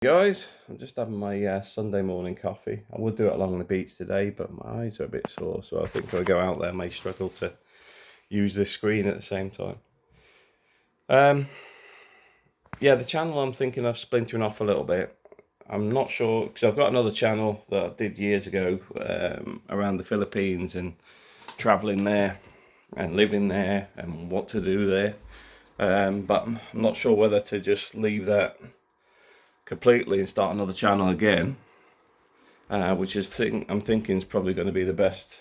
Guys, I'm just having my Sunday morning coffee. I would do it along the beach today, but my eyes are a bit sore, so I think if I go out there, I may struggle to use this screen at the same time. Yeah, the channel I'm thinking of splintering off a little bit. I'm not sure, because I've got another channel that I did years ago around the Philippines and traveling there and living there and what to do there. But I'm not sure whether to just leave that completely and start another channel again. Which I'm thinking is probably going to be the best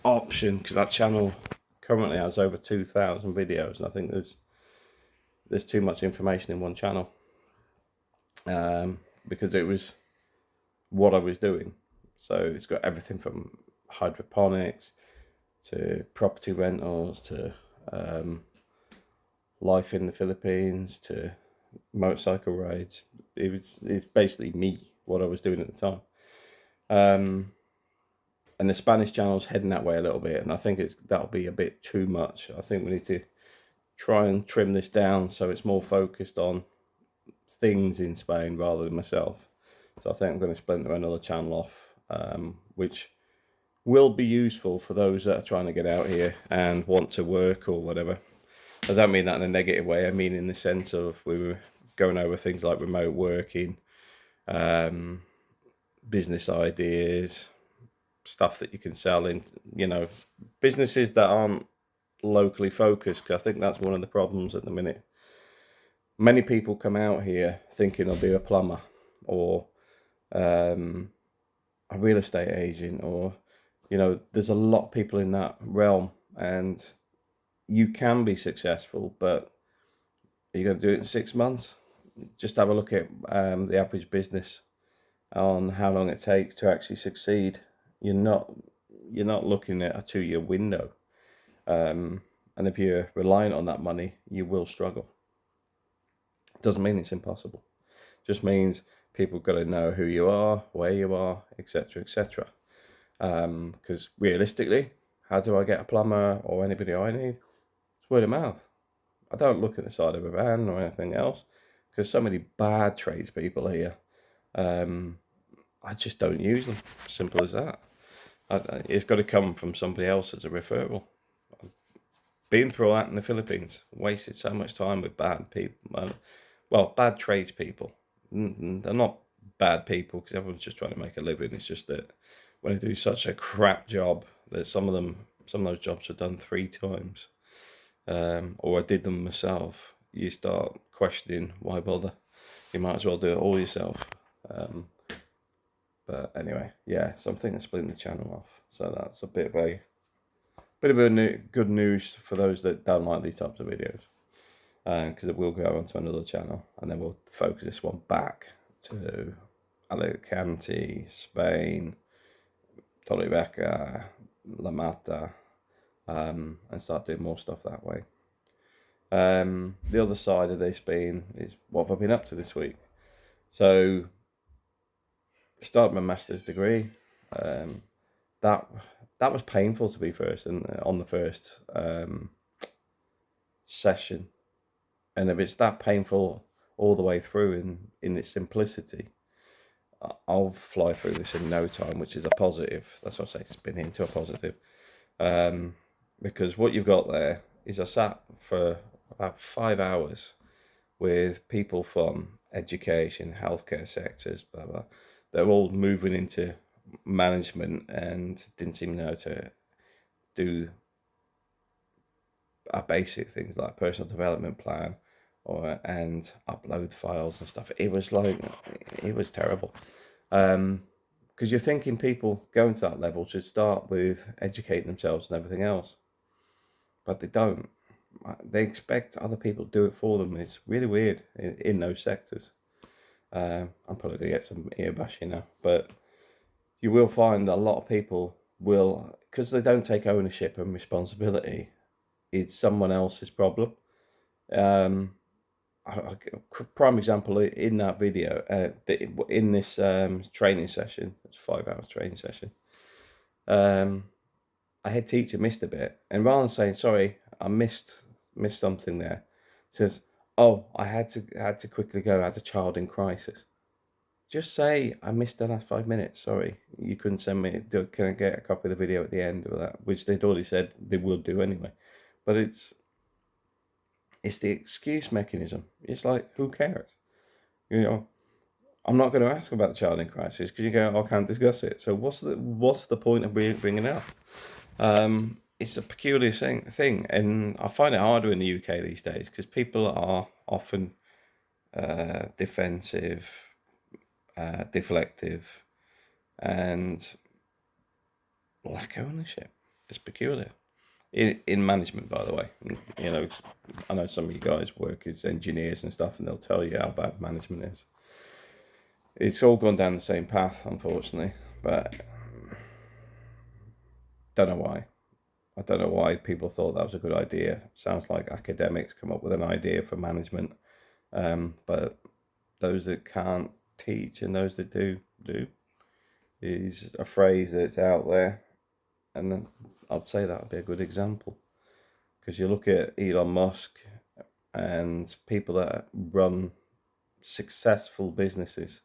option, because that channel currently has over 2,000 videos, and I think there's too much information in one channel, because it was what I was doing. So it's got everything from hydroponics to property rentals to life in the Philippines to motorcycle rides. It's basically me, what I was doing at the time. And the Spanish channel's heading that way a little bit, and I think that'll be a bit too much. I think we need to try and trim this down so it's more focused on things in Spain rather than myself. So I think I'm going to splinter another channel off, which will be useful for those that are trying to get out here and want to work or whatever. I don't mean that in a negative way. I mean in the sense of we were going over things like remote working, business ideas, stuff that you can sell in, businesses that aren't locally focused, because I think that's one of the problems at the minute. Many people come out here thinking they'll be a plumber or a real estate agent, or there's a lot of people in that realm, and you can be successful, but are you going to do it in 6 months? Just have a look at the average business on how long it takes to actually succeed. You're not looking at a 2-year window, and if you're reliant on that money, you will struggle. Doesn't mean it's impossible. Just means people got to know who you are, where you are, etc., etc. Because realistically, how do I get a plumber or anybody I need? It's word of mouth. I don't look at the side of a van or anything else, because so many bad tradespeople here. I just don't use them. Simple as that. It's got to come from somebody else as a referral. Been through all that in the Philippines. Wasted so much time with bad people. Well, bad tradespeople. They're not bad people because everyone's just trying to make a living. It's just that when they do such a crap job, that some of those jobs are done 3 times, or I did them myself. You start questioning, why bother? You might as well do it all yourself. But anyway, yeah, so I'm thinking of splitting the channel off. So that's a bit of a good news for those that don't like these types of videos, because it will go onto another channel, and then we'll focus this one back to Alicante, Spain, Torrevieja, La Mata, and start doing more stuff that way. The other side of this is what have I been up to this week. So started my master's degree. That was painful, to be first, and on the first session. And if it's that painful all the way through in its simplicity, I'll fly through this in no time, which is a positive. That's what I say, spin into a positive. Because what you've got there is I sat for about 5 hours with people from education, healthcare sectors, blah, blah. They're all moving into management and didn't seem to know to do basic things like personal development plan and upload files and stuff. It was terrible. Because you're thinking people going to that level should start with educating themselves and everything else, but they don't. They expect other people to do it for them. It's really weird in those sectors. I'm probably going to get some ear bashing now, but you will find a lot of people will, because they don't take ownership and responsibility, it's someone else's problem. Prime example in that video, in this training session, it's a 5-hour training session, a head teacher missed a bit, and rather than saying, sorry, I missed something there, says, Oh, I had to quickly go. I had a child in crisis. Just say I missed the last 5 minutes. Sorry, you couldn't send me. Can I get a copy of the video at the end of that? Which they'd already said they will do anyway. But it's the excuse mechanism. It's like, who cares? You know, I'm not going to ask about the child in crisis because you go, oh, I can't discuss it. So what's the point of bringing it up? It's a peculiar thing, and I find it harder in the UK these days because people are often defensive, deflective, and lack of ownership. It's peculiar. In management, by the way, you know, I know some of you guys work as engineers and stuff, and they'll tell you how bad management is. It's all gone down the same path, unfortunately, but don't know why. I don't know why people thought that was a good idea. Sounds like academics come up with an idea for management, but those that can't teach and those that do is a phrase that's out there, and then I'd say that would be a good example because you look at Elon Musk and people that run successful businesses,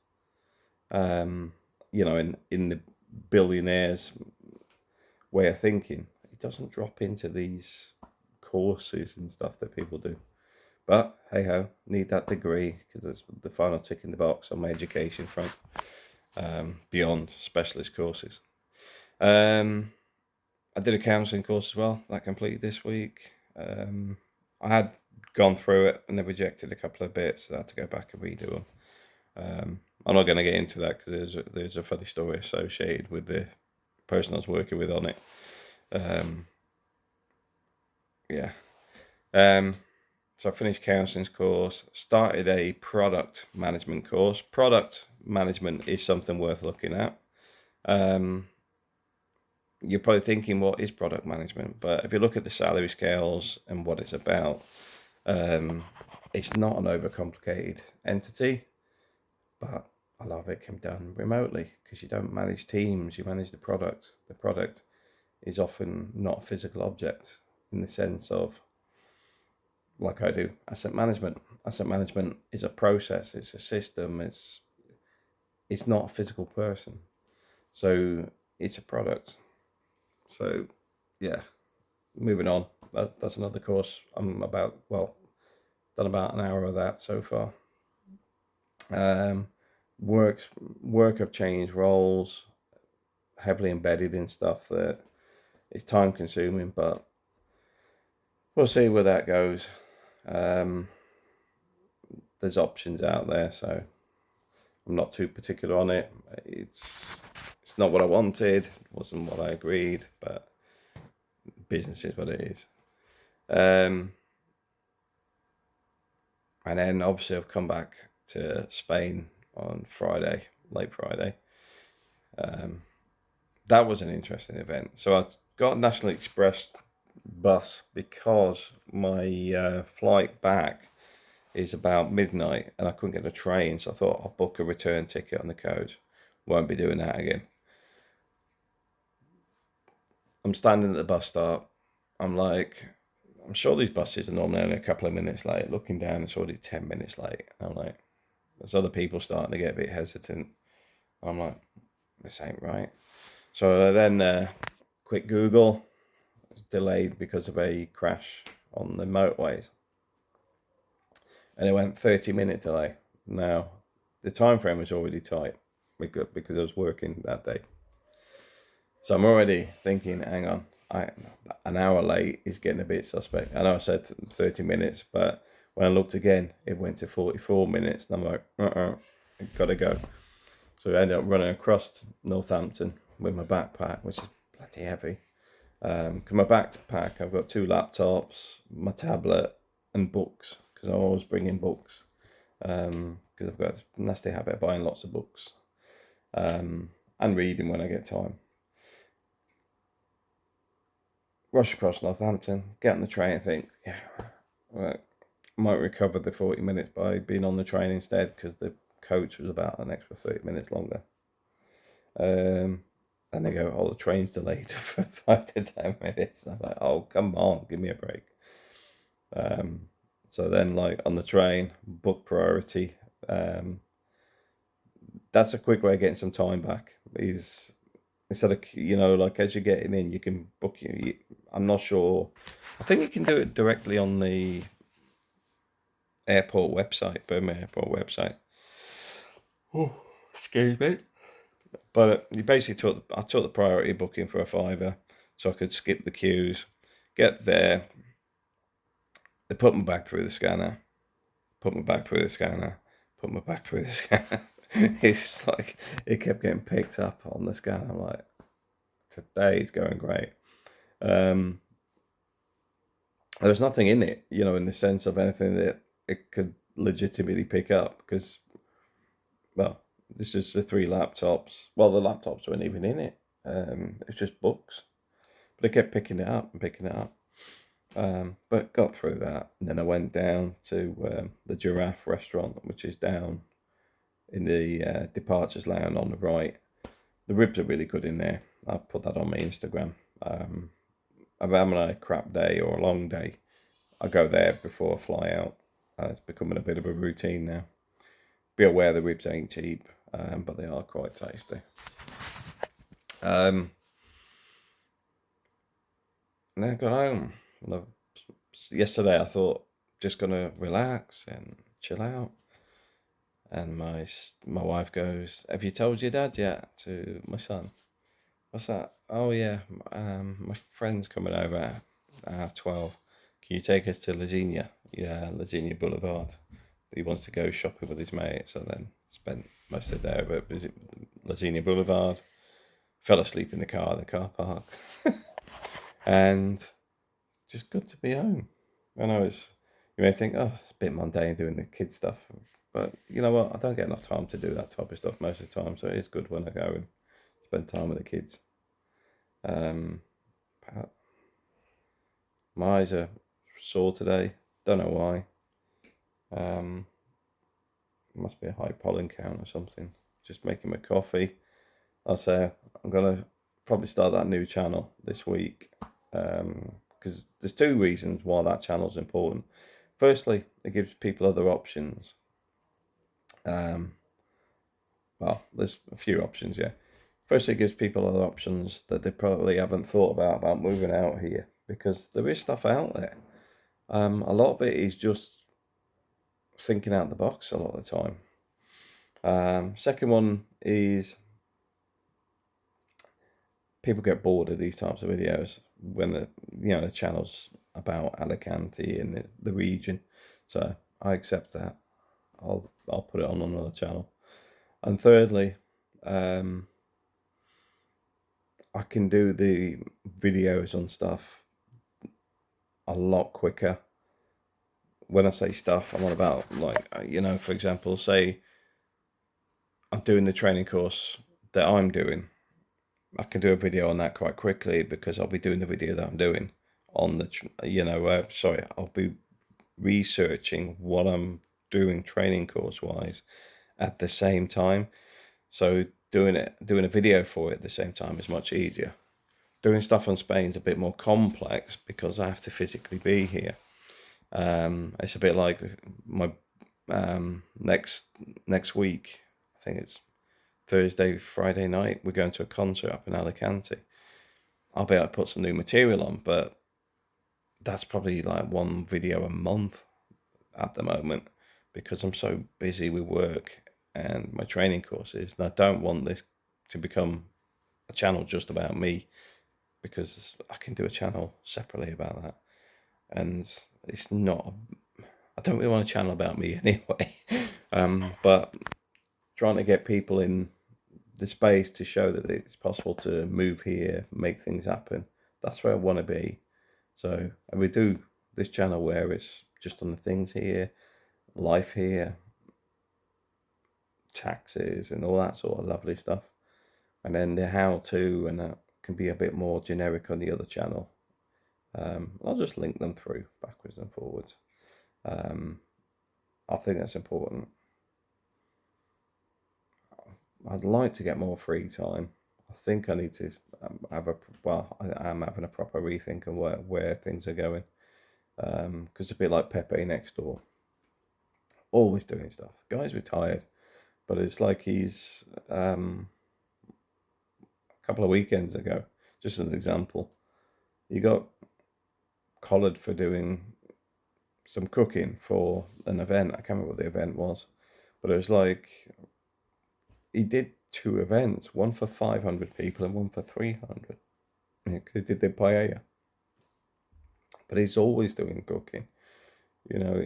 you know, in the billionaires' way of thinking, it doesn't drop into these courses and stuff that people do. But hey ho, need that degree because it's the final tick in the box on my education front, beyond specialist courses. I did a counselling course as well that completed this week. I had gone through it and they rejected a couple of bits, so I had to go back and redo them. I'm not going to get into that because there's a funny story associated with the person I was working with on it. Yeah. So I finished counselling course, started a product management course. Product management is something worth looking at. You're probably thinking, what is product management? But if you look at the salary scales and what it's about, it's not an overcomplicated entity, but a lot of it can be done remotely because you don't manage teams, you manage the product. The product is often not a physical object in the sense of, like I do, asset management. Asset management is a process, it's a system, it's not a physical person. So it's a product. So yeah, moving on. That's another course. I'm about, well, done about an hour of that so far. Work have changed roles, heavily embedded in stuff that is time consuming, but we'll see where that goes. There's options out there, so I'm not too particular on it. It's not what I wanted, wasn't what I agreed, but business is what it is. And then obviously I've come back to Spain on Friday, late Friday. That was an interesting event. So I got a National Express bus because my flight back is about midnight and I couldn't get a train. So I thought I'll book a return ticket on the coach. Won't be doing that again. I'm standing at the bus stop. I'm like, I'm sure these buses are normally only a couple of minutes late. Looking down, it's already 10 minutes late. I'm like, there's other people starting to get a bit hesitant. I'm like, this ain't right. So then, quick Google, it's delayed because of a crash on the motorways. And it went 30-minute delay. Now, the time frame was already tight because I was working that day. So I'm already thinking, hang on, an hour late is getting a bit suspect. I know I said 30 minutes, but when I looked again, it went to 44 minutes. And I'm like, gotta go. So I ended up running across Northampton with my backpack, which is bloody heavy. Because my backpack, I've got 2 laptops, my tablet, and books, because I always bring in books. Because I've got a nasty habit of buying lots of books and reading when I get time. Rush across Northampton, get on the train and think, yeah, right, might recover the 40 minutes by being on the train instead because the coach was about an extra 30 minutes longer. And they go, oh, the train's delayed for 5 to 10 minutes. And I'm like, oh, come on, give me a break. So then, like on the train, book priority. Um, that's a quick way of getting some time back. Is instead of like as you're getting in, you can book I'm not sure. I think you can do it directly on the airport website, Birmingham Airport website. Oh, excuse me. But you basically I took the priority booking for a fiver, so I could skip the queues, get there. They put my bag through the scanner, put my bag through the scanner, put my bag through the scanner. It's like it kept getting picked up on the scanner. I'm like, today's going great. Um, there's nothing in it, in the sense of anything that it could legitimately pick up because, well, this is the three laptops. Well, the laptops weren't even in it. It's just books. But I kept picking it up and picking it up. But got through that. And then I went down to the Giraffe Restaurant, which is down in the departures lounge on the right. The ribs are really good in there. I'll put that on my Instagram. I'm having a crap day or a long day, I go there before I fly out. It's becoming a bit of a routine now. Be aware the ribs ain't cheap, but they are quite tasty. And then I got home. Yesterday I thought just gonna relax and chill out. And my wife goes, "Have you told your dad yet?" To my son. What's that? Oh yeah, my friend's coming over at 12. Can you take us to Lazinia? Yeah, Lazinia Boulevard. He wants to go shopping with his mate, so then spent most of the day over at Lazinia Boulevard. Fell asleep in the car park, and just good to be home. I know you may think, oh, it's a bit mundane doing the kid stuff, but you know what? I don't get enough time to do that type of stuff most of the time, so it is good when I go and spend time with the kids. Um, my eyes are sore today. Don't know why. Must be a high pollen count or something. Just making my coffee. I'll say I'm gonna probably start that new channel this week because there's two reasons why that channel's important. Firstly, it gives people other options. Well, there's a few options, yeah. Firstly, it gives people other options that they probably haven't thought about moving out here because there is stuff out there. A lot of it is just thinking out the box a lot of the time. Second one is people get bored of these types of videos when the channel's about Alicante and the region. So I accept that. I'll put it on another channel. And thirdly, I can do the videos on stuff a lot quicker. When I say stuff, I'm on about like for example, say I'm doing the training course that I'm doing. I can do a video on that quite quickly because I'll be doing the video that I'm doing on the, I'll be researching what I'm doing training course wise at the same time. So doing a video for it at the same time is much easier. Doing stuff on Spain's a bit more complex because I have to physically be here. It's a bit like my next week. I think it's Thursday, Friday night. We're going to a concert up in Alicante. I'll be able to put some new material on, but that's probably like one video a month at the moment because I'm so busy with work and my training courses. And I don't want this to become a channel just about me because I can do a channel separately about that. And it's not, I don't really want a channel about me anyway. But trying to get people in the space to show that it's possible to move here, make things happen. That's where I want to be. So we do this channel where it's just on the things here, life here, taxes and all that sort of lovely stuff. And then the how to, and that can be a bit more generic on the other channel. I'll just link them through backwards and forwards. I think that's important. I'd like to get more free time. I think I need to have I am having a proper rethink of where things are going. Because it's a bit like Pepe next door, always doing stuff. The guy's retired, but it's like he's a couple of weekends ago, just as an example, he got collared for doing some cooking for an event. I can't remember what the event was, but it was like he did two events, one for 500 people and one for 300. He did the paella, but he's always doing cooking. You know,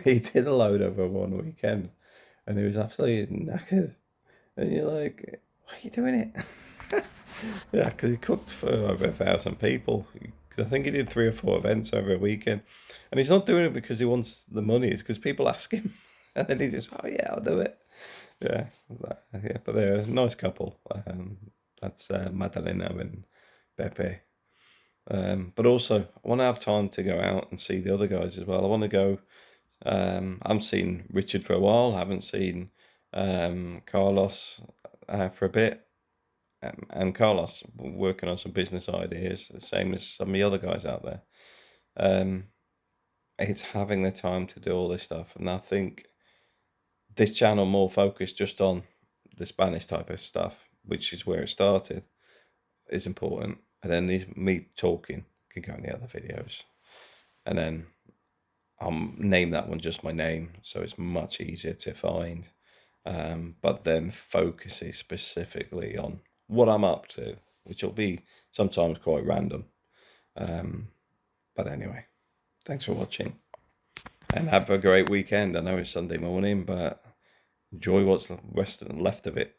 he did a load over one weekend, and he was absolutely knackered. And you're like, why are you doing it? Yeah, because he cooked for over 1,000 people. Because I think he did 3 or 4 events over a weekend, and he's not doing it because he wants the money. It's because people ask him, and then he just, oh yeah, I'll do it. Yeah, yeah. But they're a nice couple. That's Madalena and Pepe. But also, I want to have time to go out and see the other guys as well. I want to go. I haven't seen Richard for a while. I haven't seen Carlos for a bit. And Carlos working on some business ideas, the same as some of the other guys out there. It's having the time to do all this stuff, and I think this channel more focused just on the Spanish type of stuff, which is where it started, is important. And then me talking can go in the other videos, and then I'll name that one just my name, so it's much easier to find. But then focusing specifically on what I'm up to, which will be sometimes quite random. But anyway, thanks for watching, and have a great weekend. I know it's Sunday morning, but enjoy what's left of it.